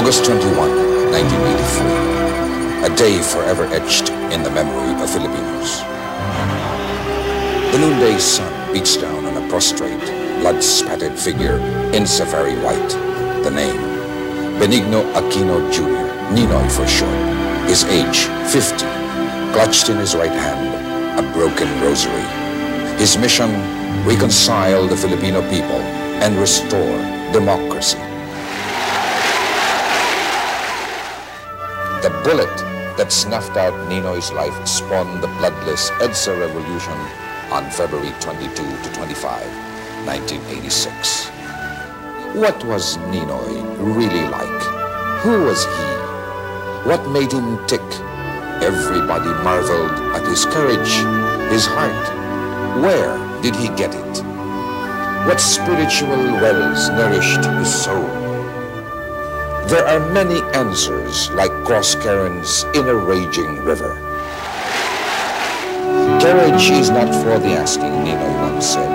August 21, 1983, a day forever etched in the memory of Filipinos. The noonday sun beats down on a prostrate, blood-spattered figure in safari white. The name, Benigno Aquino Jr., Ninoy for short. His age, 50, clutched in his right hand a broken rosary. His mission, reconcile the Filipino people and restore democracy. The bullet that snuffed out Ninoy's life spawned the bloodless EDSA revolution on February 22 to 25, 1986. What was Ninoy really like? Who was he? What made him tick? Everybody marveled at his courage, his heart. Where did he get it? What spiritual wells nourished his soul? There are many answers like cross currents in a raging river. Courage is not for the asking, Ninoy once said.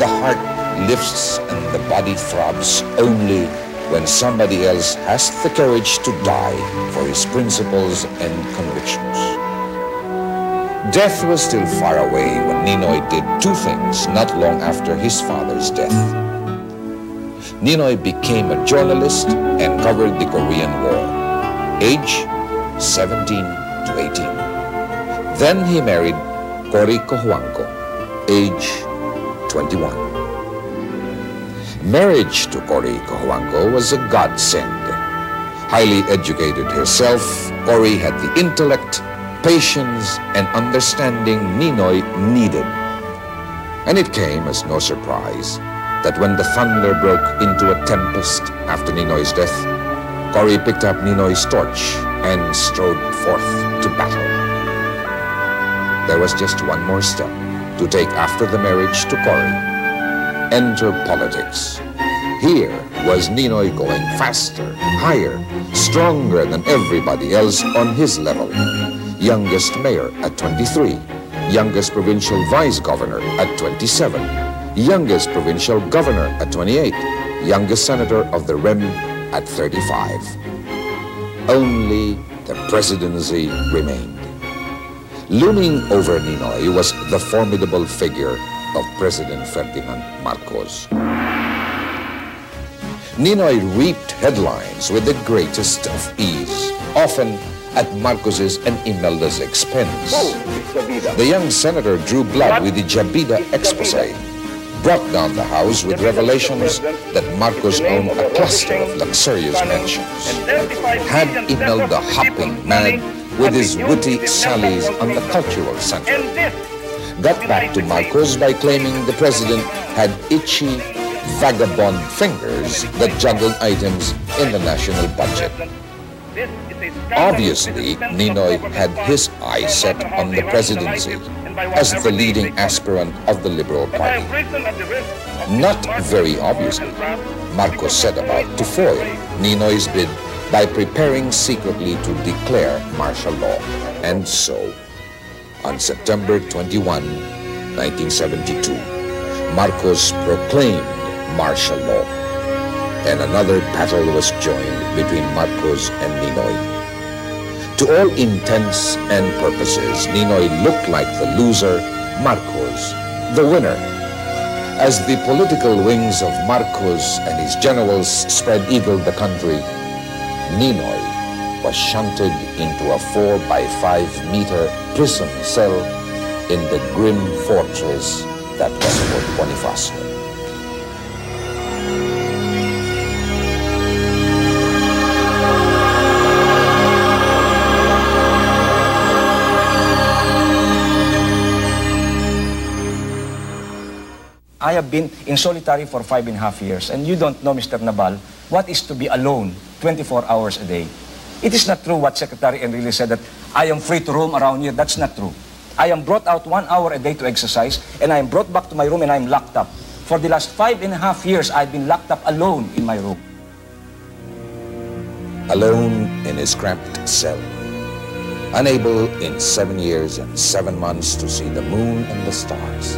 The heart lifts and the body throbs only when somebody else has the courage to die for his principles and convictions. Death was still far away when Ninoy did two things not long after his father's death. Ninoy became a journalist and covered the Korean War, age 17 to 18. Then he married Cory Cojuangco, age 21. Marriage to Cory Cojuangco was a godsend. Highly educated herself, Cory had the intellect, patience, and understanding Ninoy needed. And it came as no surprise that when the thunder broke into a tempest after Ninoy's death, Cory picked up Ninoy's torch and strode forth to battle. There was just one more step to take after the marriage to Cory: enter politics. Here was Ninoy going faster, higher, stronger than everybody else on his level. Youngest mayor at 23, youngest provincial vice governor at 27, youngest provincial governor at 28, youngest senator of the REM at 35. Only the presidency remained. Looming over Ninoy was the formidable figure of President Ferdinand Marcos. Ninoy reaped headlines with the greatest of ease, often at Marcos's and Imelda's expense. The young senator drew blood with the Jabida expose, brought down the House with revelations that Marcos owned a cluster of luxurious mansions, had Imelda hopping mad with his witty sallies on the Cultural Center, got back to Marcos by claiming the president had itchy, vagabond fingers that juggled items in the national budget. Obviously, Ninoy had his eye set on the presidency as the leading aspirant of the Liberal Party. Not very obviously, Marcos set about to foil Ninoy's bid by preparing secretly to declare martial law. And so, on September 21, 1972, Marcos proclaimed martial law, and another battle was joined between Marcos and Ninoy. To all intents and purposes, Ninoy looked like the loser, Marcos the winner. As the political wings of Marcos and his generals spread-eagled the country, Ninoy was shunted into a 4-by-5-meter prison cell in the grim fortress that was Fort Bonifacio. I have been in solitary for 5.5 years, and you don't know, Mr. Nabal, what is to be alone 24 hours a day. It is not true what Secretary Enrile said that I am free to roam around here. That's not true. I am brought out 1 hour a day to exercise, and I am brought back to my room and I am locked up. For the last 5.5 years, I've been locked up alone in my room. Alone in his cramped cell, unable in 7 years and 7 months to see the moon and the stars,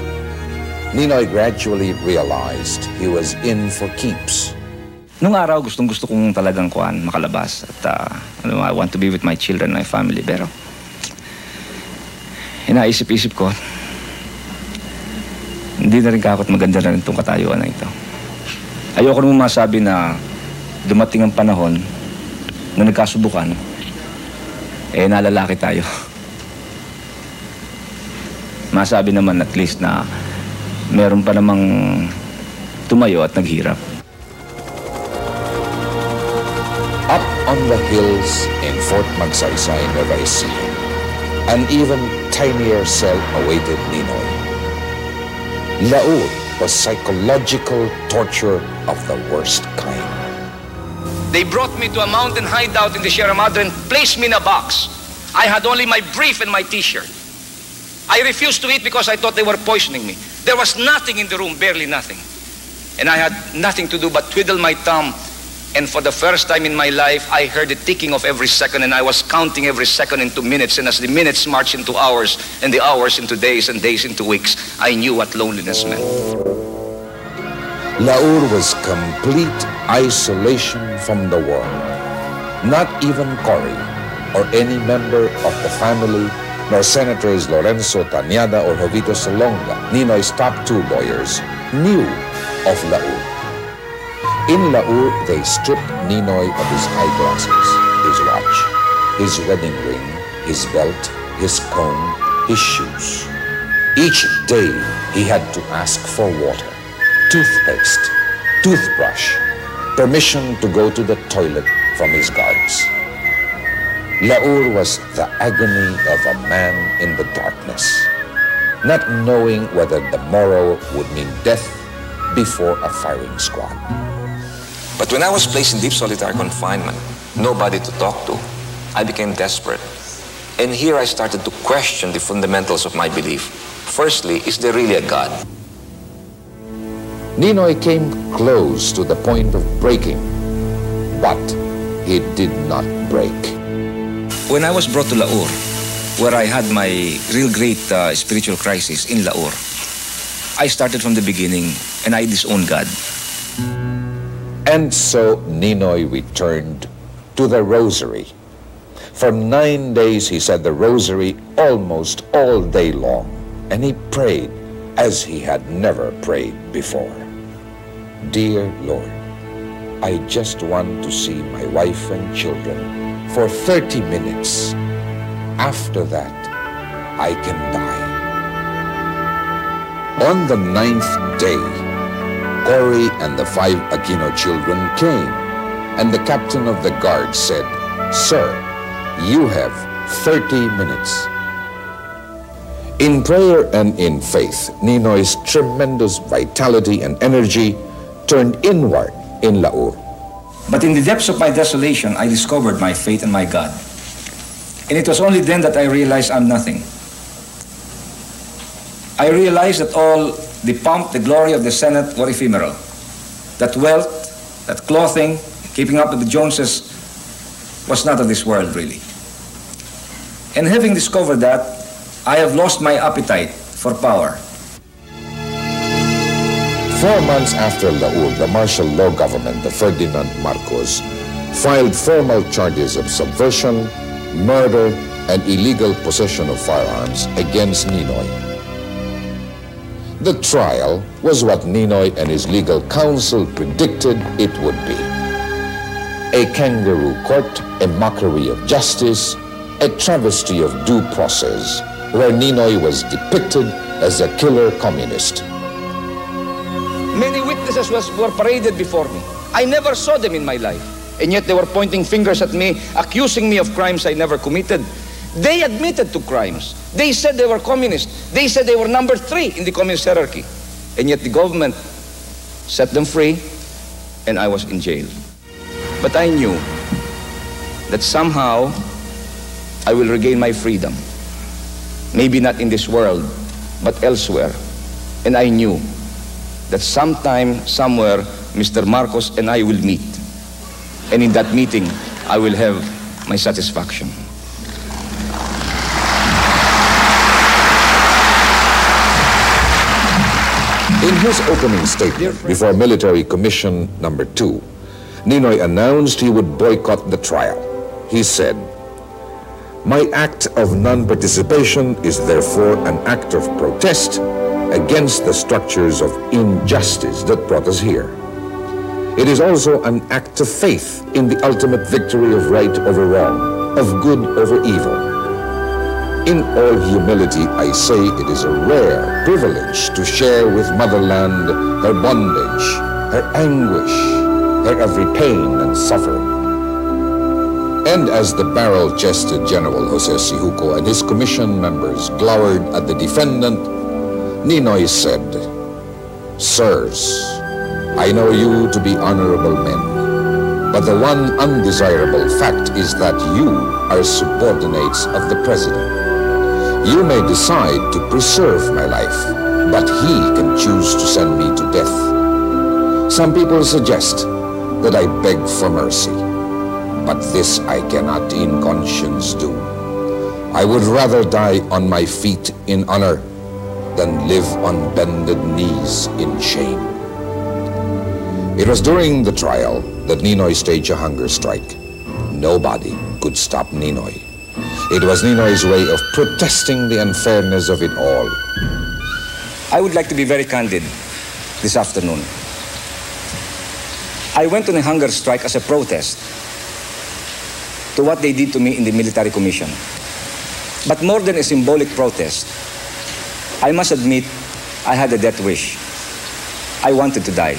Ninoy gradually realized he was in for keeps. Nung araw, gustong-gusto kong talagang makalabas. At I want to be with my children, my family. Pero, inaisip-isip ko, hindi na rin kakot maganda na rin itong katayuan na ito. Ayoko naman masabi na dumating ang panahon na nagkasubukan, nalalaki tayo. Masabi naman at least na meron pa namang tumayo at naghirap. Up on the hills in Fort Magsaysay, Nueva Ecija, an even tinier cell awaited Ninoy. Laur was psychological torture of the worst kind. They brought me to a mountain hideout in the Sierra Madre and placed me in a box. I had only my brief and my t-shirt. I refused to eat because I thought they were poisoning me. There was nothing in the room, barely nothing. And I had nothing to do but twiddle my thumb. And for the first time in my life, I heard the ticking of every second, and I was counting every second into minutes. And as the minutes marched into hours, and the hours into days, and days into weeks, I knew what loneliness meant. Laur was complete isolation from the world. Not even Cory, or any member of the family, nor Senators Lorenzo Tañada or Jovito Salonga, Ninoy's top two lawyers, knew of Laur. In Laur, they stripped Ninoy of his eyeglasses, his watch, his wedding ring, his belt, his comb, his shoes. Each day, he had to ask for water, toothpaste, toothbrush, permission to go to the toilet from his guards. Laur was the agony of a man in the darkness, not knowing whether the morrow would mean death before a firing squad. But when I was placed in deep solitary confinement, nobody to talk to, I became desperate. And here I started to question the fundamentals of my belief. Firstly, is there really a God? Ninoy came close to the point of breaking, but he did not break. When I was brought to Laur, where I had my real great spiritual crisis in Laur, I started from the beginning and I disowned God. And so Ninoy returned to the rosary. For 9 days he said the rosary almost all day long, and he prayed as he had never prayed before. Dear Lord, I just want to see my wife and children for 30 minutes. After that, I can die. On the 9th day, Cory and the 5 Aquino children came, and the captain of the guard said, "Sir, you have 30 minutes." In prayer and in faith, Ninoy's tremendous vitality and energy turned inward in Laur. But in the depths of my desolation, I discovered my faith in my God. And it was only then that I realized I'm nothing. I realized that all the pomp, the glory of the Senate were ephemeral. That wealth, that clothing, keeping up with the Joneses was not of this world, really. And having discovered that, I have lost my appetite for power. 4 months after Laur, the martial law government of Ferdinand Marcos filed formal charges of subversion, murder, and illegal possession of firearms against Ninoy. The trial was what Ninoy and his legal counsel predicted it would be. A kangaroo court, a mockery of justice, a travesty of due process, where Ninoy was depicted as a killer communist. Many witnesses were paraded before me. I never saw them in my life. And yet they were pointing fingers at me, accusing me of crimes I never committed. They admitted to crimes. They said they were communists. They said they were number 3 in the communist hierarchy. And yet the government set them free, and I was in jail. But I knew that somehow I will regain my freedom. Maybe not in this world, but elsewhere. And I knew that sometime, somewhere, Mr. Marcos and I will meet. And in that meeting, I will have my satisfaction. In his opening statement before Military Commission number 2, Ninoy announced he would boycott the trial. He said, "My act of non-participation is therefore an act of protest against the structures of injustice that brought us here. It is also an act of faith in the ultimate victory of right over wrong, of good over evil. In all humility, I say it is a rare privilege to share with motherland her bondage, her anguish, her every pain and suffering." And as the barrel-chested General Jose Sijuco and his commission members glowered at the defendant, Ninoy said, "Sirs, I know you to be honorable men, but the one undesirable fact is that you are subordinates of the President. You may decide to preserve my life, but he can choose to send me to death. Some people suggest that I beg for mercy, but this I cannot in conscience do. I would rather die on my feet in honor than live on bended knees in shame." It was during the trial that Ninoy staged a hunger strike. Nobody could stop Ninoy. It was Ninoy's way of protesting the unfairness of it all. I would like to be very candid this afternoon. I went on a hunger strike as a protest to what they did to me in the military commission. But more than a symbolic protest, I must admit I had a death wish. I wanted to die.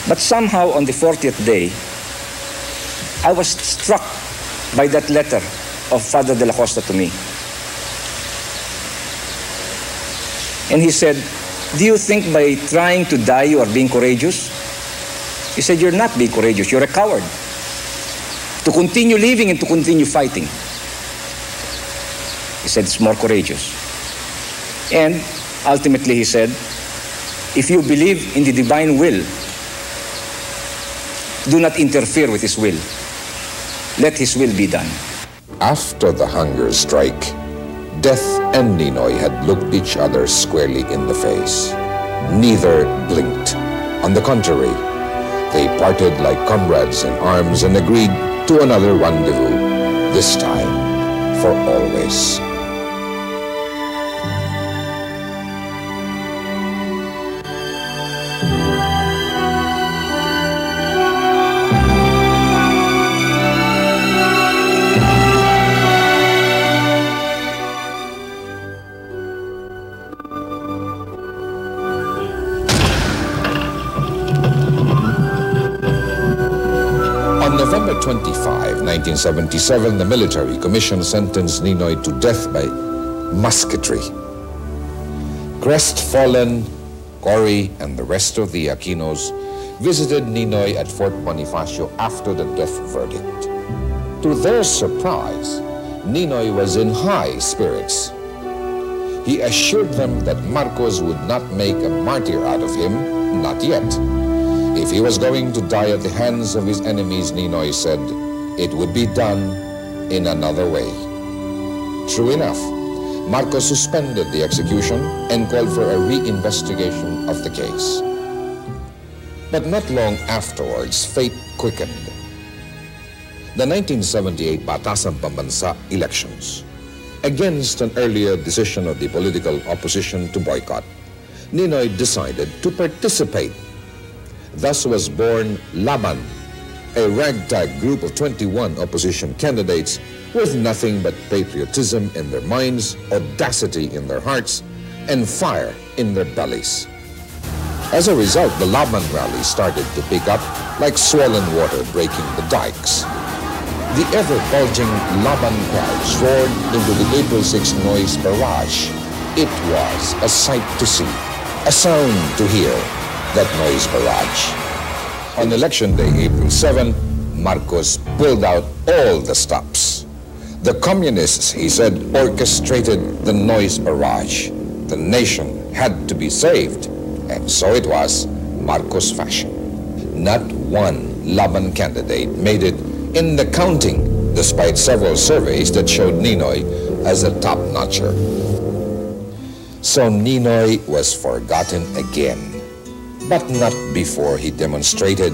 But somehow on the 40th day, I was struck by that letter of Father de la Costa to me. And he said, "Do you think by trying to die you are being courageous?" He said, "You're not being courageous, you're a coward. To continue living and to continue fighting." He said, "It's more courageous." And ultimately he said, "If you believe in the divine will, do not interfere with his will. Let his will be done." After the hunger strike, Death and Ninoy had looked each other squarely in the face. Neither blinked. On the contrary, they parted like comrades in arms and agreed to another rendezvous, this time for always. On November 25, 1977, the military commission sentenced Ninoy to death by musketry. Crestfallen, Cory and the rest of the Aquinos visited Ninoy at Fort Bonifacio after the death verdict. To their surprise, Ninoy was in high spirits. He assured them that Marcos would not make a martyr out of him, not yet. If he was going to die at the hands of his enemies, Ninoy said, it would be done in another way. True enough, Marcos suspended the execution and called for a re-investigation of the case. But not long afterwards, fate quickened. The 1978 Batasan Pambansa elections. Against an earlier decision of the political opposition to boycott, Ninoy decided to participate. Thus was born Laban, a ragtag group of 21 opposition candidates with nothing but patriotism in their minds, audacity in their hearts, and fire in their bellies. As a result, the Laban rally started to pick up like swollen water breaking the dikes. The ever-bulging Laban crowds roared into the April 6 Noise barrage. It was a sight to see, a sound to hear, that Noise barrage. On election day, April 7, Marcos pulled out all the stops. The communists, he said, orchestrated the Noise barrage. The nation had to be saved, and so it was, Marcos fashion. Not one Laban candidate made it in the counting, despite several surveys that showed Ninoy as a top-notcher. So Ninoy was forgotten again, but not before he demonstrated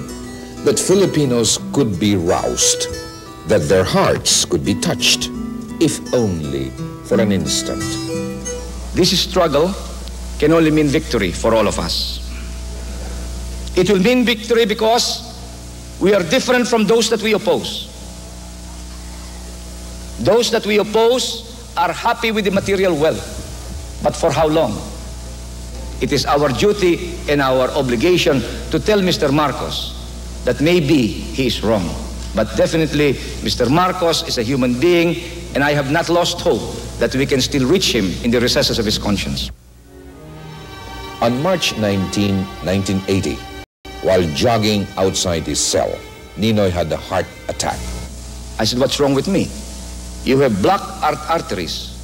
that Filipinos could be roused, that their hearts could be touched, if only for an instant. This struggle can only mean victory for all of us. It will mean victory because we are different from those that we oppose. Those that we oppose are happy with the material wealth, but for how long? It is our duty and our obligation to tell Mr. Marcos that maybe he is wrong, but definitely Mr. Marcos is a human being, and I have not lost hope that we can still reach him in the recesses of his conscience. On March 19, 1980, while jogging outside his cell, Ninoy had a heart attack. I said, what's wrong with me? You have blocked arteries,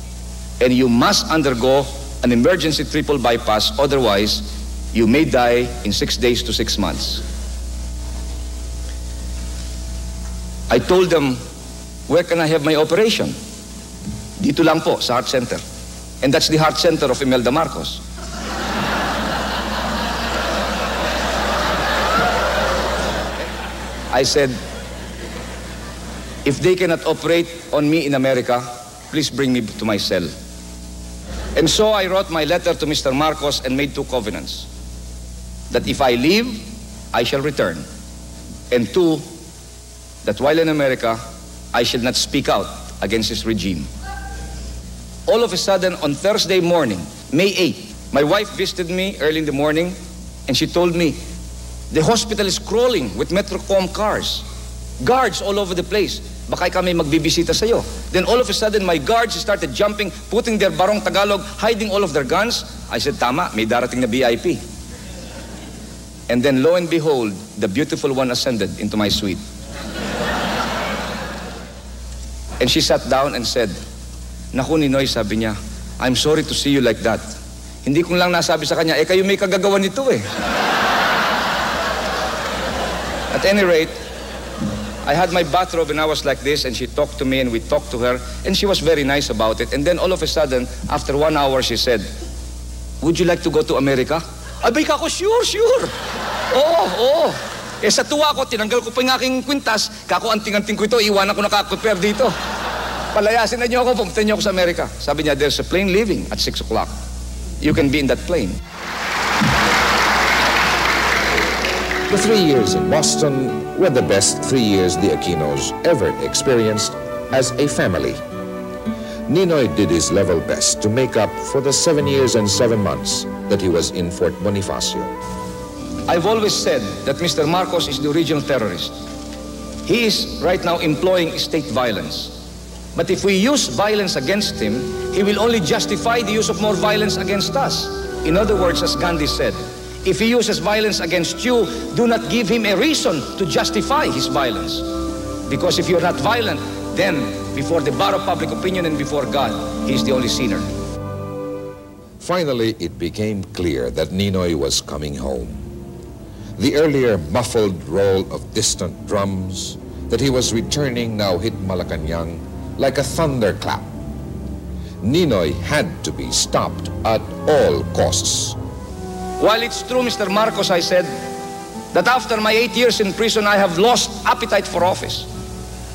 and you must undergo an emergency triple bypass, otherwise you may die in 6 days to 6 months. I told them, where can I have my operation? Dito lang po, sa Heart Center. And that's the Heart Center of Imelda Marcos. I said, if they cannot operate on me in America, please bring me to my cell. And so I wrote my letter to Mr. Marcos and made 2 covenants. That if I leave, I shall return. And 2, that while in America, I shall not speak out against his regime. All of a sudden, on Thursday morning, May 8, my wife visited me early in the morning, and she told me, the hospital is crawling with Metrocom cars. Guards all over the place. Baka kami magbibisita sa'yo. Then all of a sudden, my guards started jumping, putting their barong Tagalog, hiding all of their guns. I said, tama, may darating na VIP. And then lo and behold, the beautiful one ascended into my suite. And she sat down and said, naku Ninoy, sabi niya, I'm sorry to see you like that. Hindi ko lang nasabi sa kanya, kayo may kagagawa nito eh. At any rate, I had my bathrobe and I was like this, and she talked to me and we talked to her, and she was very nice about it. And then all of a sudden, after 1 hour, she said, would you like to go to America? Abay ka ko, sure. Oo. Sa tuwa ko, tinanggal ko pa yung aking kwintas, kako anting-anting ko ito, iwanan ko na kakuper dito. Palayasin na niyo ako, pumunta niyo ako sa Amerika. Sabi niya, there's a plane leaving at 6 o'clock. You can be in that plane. The 3 years in Boston were the best 3 years the Aquinos ever experienced as a family. Ninoy did his level best to make up for the 7 years and 7 months that he was in Fort Bonifacio. I've always said that Mr. Marcos is the original terrorist. He is right now employing state violence. But if we use violence against him, he will only justify the use of more violence against us. In other words, as Gandhi said, if he uses violence against you, do not give him a reason to justify his violence. Because if you're not violent, then before the bar of public opinion and before God, he is the only sinner. Finally, it became clear that Ninoy was coming home. The earlier muffled roll of distant drums that he was returning now hit Malacanang like a thunderclap. Ninoy had to be stopped at all costs. While it's true, Mr. Marcos, I said, that after my 8 years in prison, I have lost appetite for office.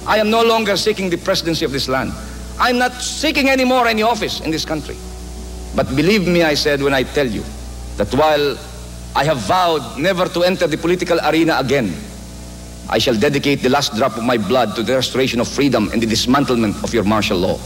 I am no longer seeking the presidency of this land. I'm not seeking anymore any office in this country. But believe me, I said, when I tell you that while I have vowed never to enter the political arena again, I shall dedicate the last drop of my blood to the restoration of freedom and the dismantlement of your martial law.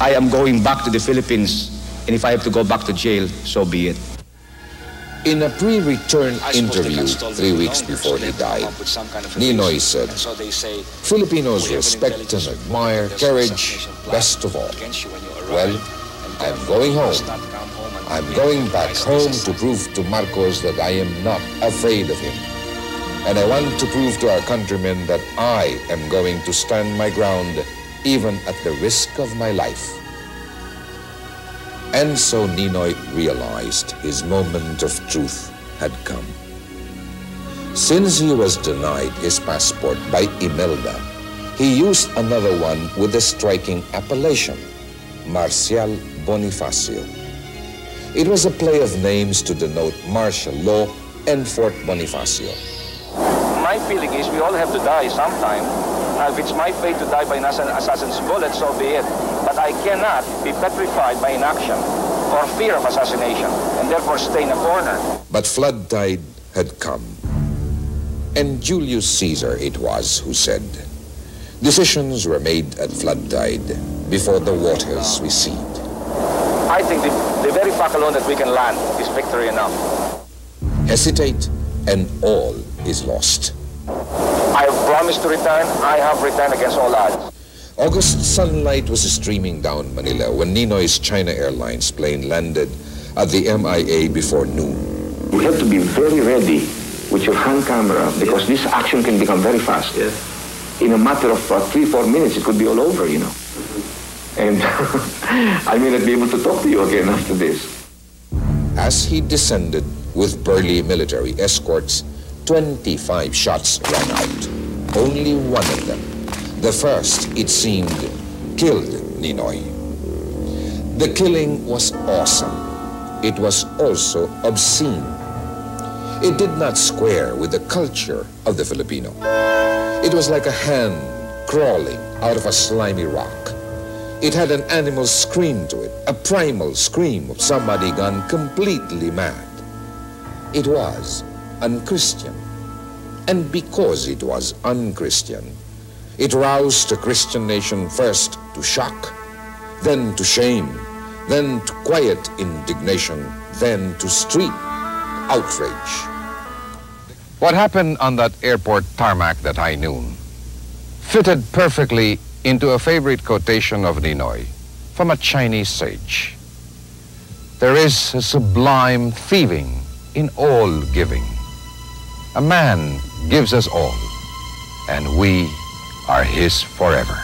I am going back to the Philippines, and if I have to go back to jail, so be it. In a pre-return interview 3 weeks before he died, Ninoy said, Filipinos respect and admire courage best of all. Well, I'm going home. I'm going back home to prove to Marcos that I am not afraid of him. And I want to prove to our countrymen that I am going to stand my ground even at the risk of my life. And so Ninoy realized his moment of truth had come. Since he was denied his passport by Imelda, he used another one with a striking appellation, Marcial Bonifacio. It was a play of names to denote martial law and Fort Bonifacio. My feeling is we all have to die sometime. If it's my fate to die by an assassin's bullet, so be it. But I cannot be petrified by inaction or fear of assassination, and therefore stay in a corner. But flood tide had come. And Julius Caesar it was who said, decisions were made at flood tide before the waters recede. I think the very fact alone that we can land is victory enough. Hesitate and all is lost. I have promised to return. I have returned against all odds. August sunlight was streaming down Manila when Ninoy's China Airlines plane landed at the MIA before noon. You have to be very ready with your hand camera because this action can become very fast. Yes. In a matter of 3-4 minutes, it could be all over, you know. And I may not be able to talk to you again after this. As he descended with burly military escorts, 25 shots rang out. Only one of them, the first, it seemed, killed Ninoy. The killing was awesome. It was also obscene. It did not square with the culture of the Filipino. It was like a hand crawling out of a slimy rock. It had an animal scream to it, a primal scream of somebody gone completely mad. It was unchristian. And because it was unchristian, it roused the Christian nation first to shock, then to shame, then to quiet indignation, then to street outrage. What happened on that airport tarmac that high noon fitted perfectly into a favorite quotation of Ninoy from a Chinese sage. There is a sublime thieving in all giving. A man gives us all, and we are his forever.